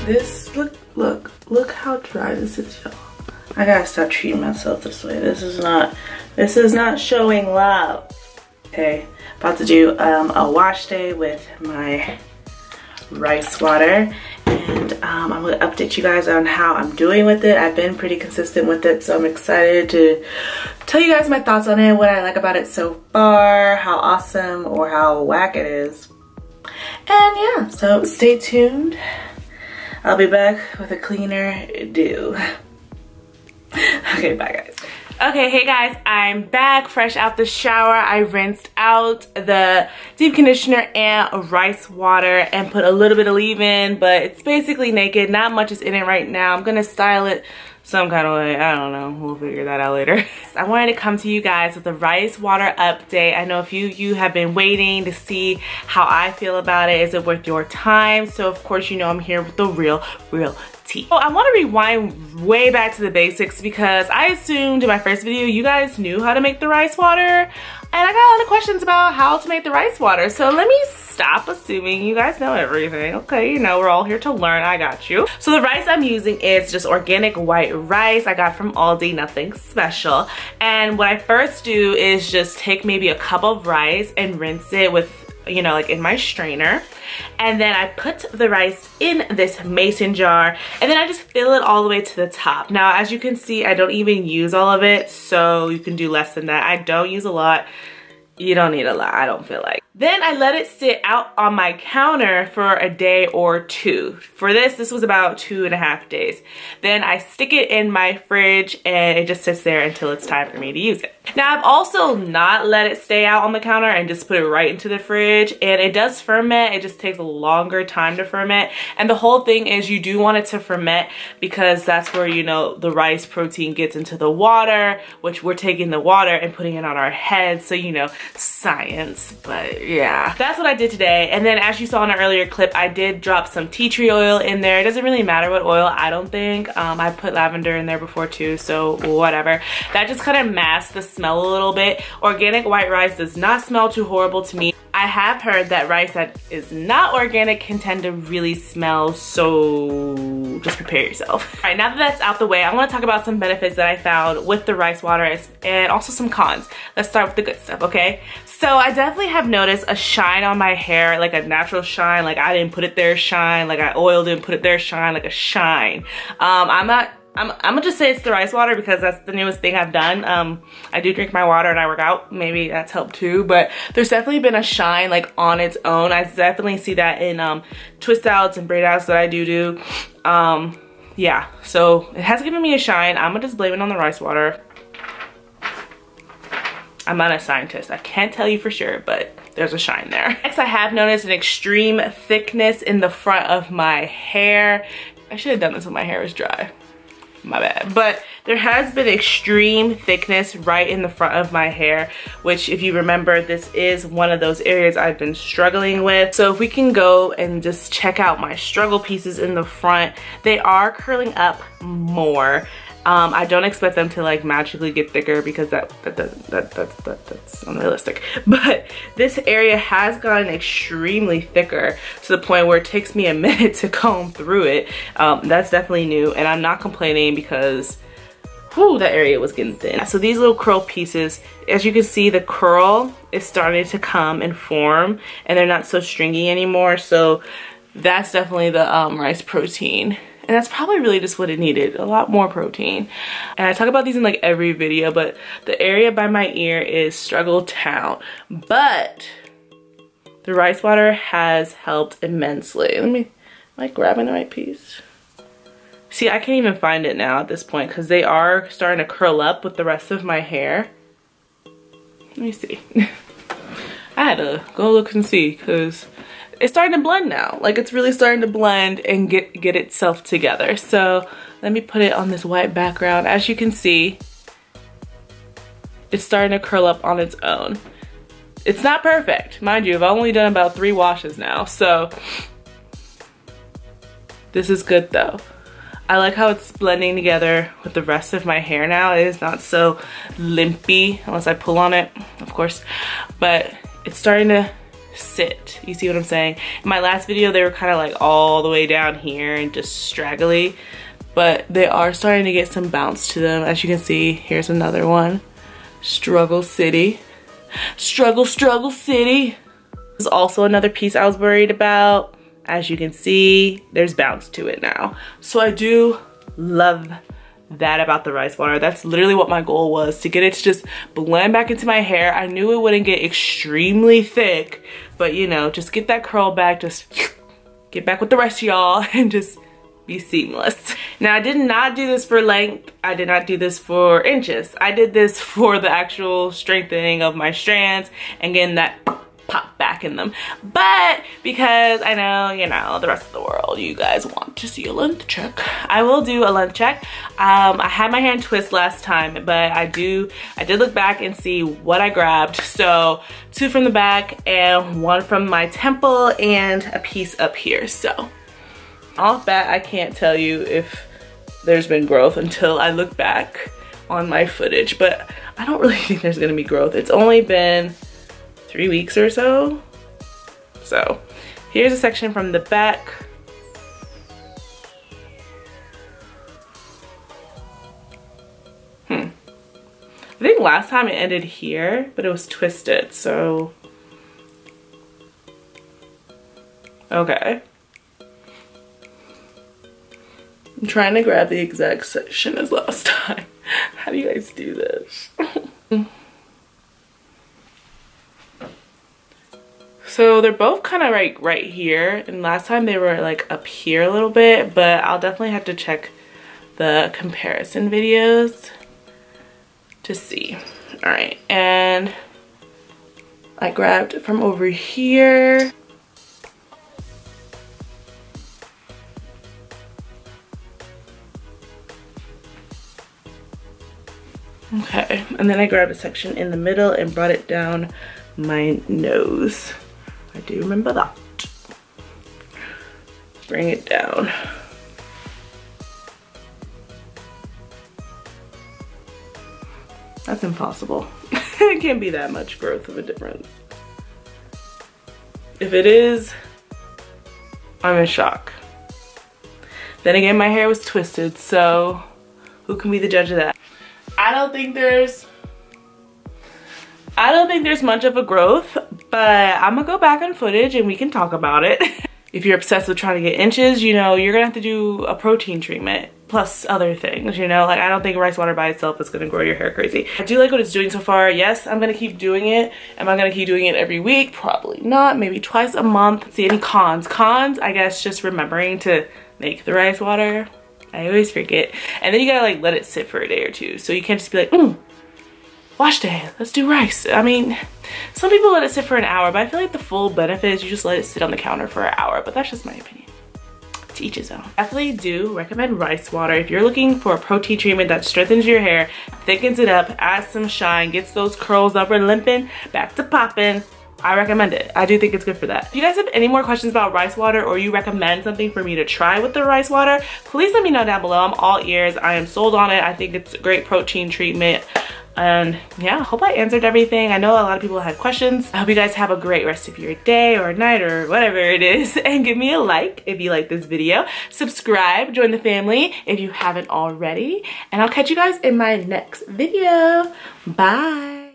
This, look how dry this is, y'all. I gotta stop treating myself this way. This is not showing love. Okay, about to do a wash day with my rice water, and I'm gonna update you guys on how I'm doing with it. I've been pretty consistent with it, so I'm excited to tell you guys my thoughts on it, what I like about it so far, how awesome or how whack it is. And yeah, so stay tuned. I'll be back with a cleaner do. Okay, bye guys. Okay, hey guys, I'm back fresh out the shower. I rinsed out the deep conditioner and rice water and put a little bit of leave-in, but it's basically naked. Not much is in it right now. I'm gonna style it some kind of way. I don't know, we'll figure that out later. I wanted to come to you guys with a rice water update. I know a few of you have been waiting to see how I feel about it. Is it worth your time? So of course, you know I'm here with the real tea. So I want to rewind way back to the basics because I assumed in my first video you guys knew how to make the rice water, and I got a lot of questions about how to make the rice water. So let me stop assuming you guys know everything. Okay, you know, we're all here to learn. I got you. So the rice I'm using is just organic white rice I got from Aldi, nothing special. And what I first do is just take maybe a cup of rice and rinse it with, you know, like in my strainer. And then I put the rice in this mason jar, and then I just fill it all the way to the top. Now, as you can see, I don't even use all of it, so you can do less than that. I don't use a lot. You don't need a lot, I don't feel like. Then I let it sit out on my counter for a day or two. For this was about 2.5 days. Then I stick it in my fridge and it just sits there until it's time for me to use it. Now I've also not let it stay out on the counter and just put it right into the fridge, and it does ferment. It just takes a longer time to ferment. And the whole thing is you do want it to ferment because that's where, you know, the rice protein gets into the water, which we're taking the water and putting it on our heads. So, you know, science, but yeah, that's what I did today. And then as you saw in an earlier clip, I did drop some tea tree oil in there. It doesn't really matter what oil, I don't think. I put lavender in there before too, so whatever. That just kind of masks the smell a little bit. Organic white rice does not smell too horrible to me. I have heard that rice that is not organic can tend to really smell, so just prepare yourself. All right, now that that's out the way, I want to talk about some benefits that I found with the rice water and also some cons. Let's start with the good stuff, okay? So I definitely have noticed a shine on my hair, like a natural shine, like I didn't put it there shine, like I oiled it and put it there shine, like a shine. I'm gonna just say it's the rice water because that's the newest thing I've done. I do drink my water and I work out. Maybe that's helped too, but there's definitely been a shine like on its own. I definitely see that in twist outs and braid outs that I do. Yeah, so it has given me a shine. I'm gonna just blame it on the rice water. I'm not a scientist. I can't tell you for sure, but there's a shine there. Next, I have noticed an extreme thickness in the front of my hair. I should have done this when my hair was dry. My bad. But there has been extreme thickness right in the front of my hair, which if you remember, this is one of those areas I've been struggling with. So if we can go and just check out my struggle pieces in the front, they are curling up more. I don't expect them to like magically get thicker because that's unrealistic. But this area has gotten extremely thicker to the point where it takes me a minute to comb through it. That's definitely new, and I'm not complaining because whew, that area was getting thin. So these little curl pieces, as you can see, the curl is starting to come and form, and they're not so stringy anymore. So that's definitely the rice protein. And that's probably really just what it needed, a lot more protein. And I talk about these in like every video, but the area by my ear is struggle town. But the rice water has helped immensely. Am I grabbing the right piece? See, I can't even find it now at this point because they are starting to curl up with the rest of my hair. Let me see. I had to go look and see because it's starting to blend now. Like it's really starting to blend and get itself together. So let me put it on this white background. As you can see, it's starting to curl up on its own. It's not perfect, mind you. I've only done about 3 washes now, so this is good though. I like how it's blending together with the rest of my hair now. It is not so limpy unless I pull on it, of course, but it's starting to sit. You see what I'm saying? In my last video, they were kind of like all the way down here and just straggly, but they are starting to get some bounce to them. As you can see, here's another one. Struggle City. Struggle City. This is also another piece I was worried about. As you can see, there's bounce to it now. So I do love that about the rice water. That's literally what my goal was, to get it to just blend back into my hair. I knew it wouldn't get extremely thick, but you know, just get that curl back, just get back with the rest of y'all and just be seamless. Now I did not do this for length. I did not do this for inches. I did this for the actual strengthening of my strands and getting that pop back in them. But because I know, you know, the rest of the world, you guys want to see a length check, I will do a length check. I had my hair in twist last time, but I did look back and see what I grabbed. So 2 from the back and 1 from my temple and a piece up here. So off bat, I can't tell you if there's been growth until I look back on my footage, but I don't really think there's gonna be growth. It's only been 3 weeks or so. So here's a section from the back. I think last time it ended here, but it was twisted, so. Okay. I'm trying to grab the exact section as last time. How do you guys do this? So they're both kind of like right here, and last time they were like up here a little bit, but I'll definitely have to check the comparison videos to see. All right, and I grabbed from over here. Okay, and then I grabbed a section in the middle and brought it down my nose. I do remember that. Bring it down. That's impossible. It can't be that much growth of a difference. If it is, I'm in shock. Then again, my hair was twisted, so who can be the judge of that? I don't think there's much of a growth, but I'm gonna go back on footage and we can talk about it. If you're obsessed with trying to get inches, you know, you're gonna have to do a protein treatment plus other things, you know? Like, I don't think rice water by itself is gonna grow your hair crazy. I do like what it's doing so far. Yes, I'm gonna keep doing it. Am I gonna keep doing it every week? Probably not, maybe twice a month. See any cons? Cons, I guess, just remembering to make the rice water. I always forget. And then you gotta like let it sit for a day or two. So you can't just be like, wash day, let's do rice. I mean, some people let it sit for an hour, but I feel like the full benefit is you just let it sit on the counter for an hour, but that's just my opinion. To each his own. Definitely do recommend rice water if you're looking for a protein treatment that strengthens your hair, thickens it up, adds some shine, gets those curls up and limping, back to popping. I recommend it. I do think it's good for that. If you guys have any more questions about rice water or you recommend something for me to try with the rice water, please let me know down below. I'm all ears. I am sold on it. I think it's a great protein treatment. And yeah, I hope I answered everything. I know a lot of people had questions. I hope you guys have a great rest of your day or night or whatever it is. And give me a like if you like this video. Subscribe, join the family if you haven't already. And I'll catch you guys in my next video. Bye.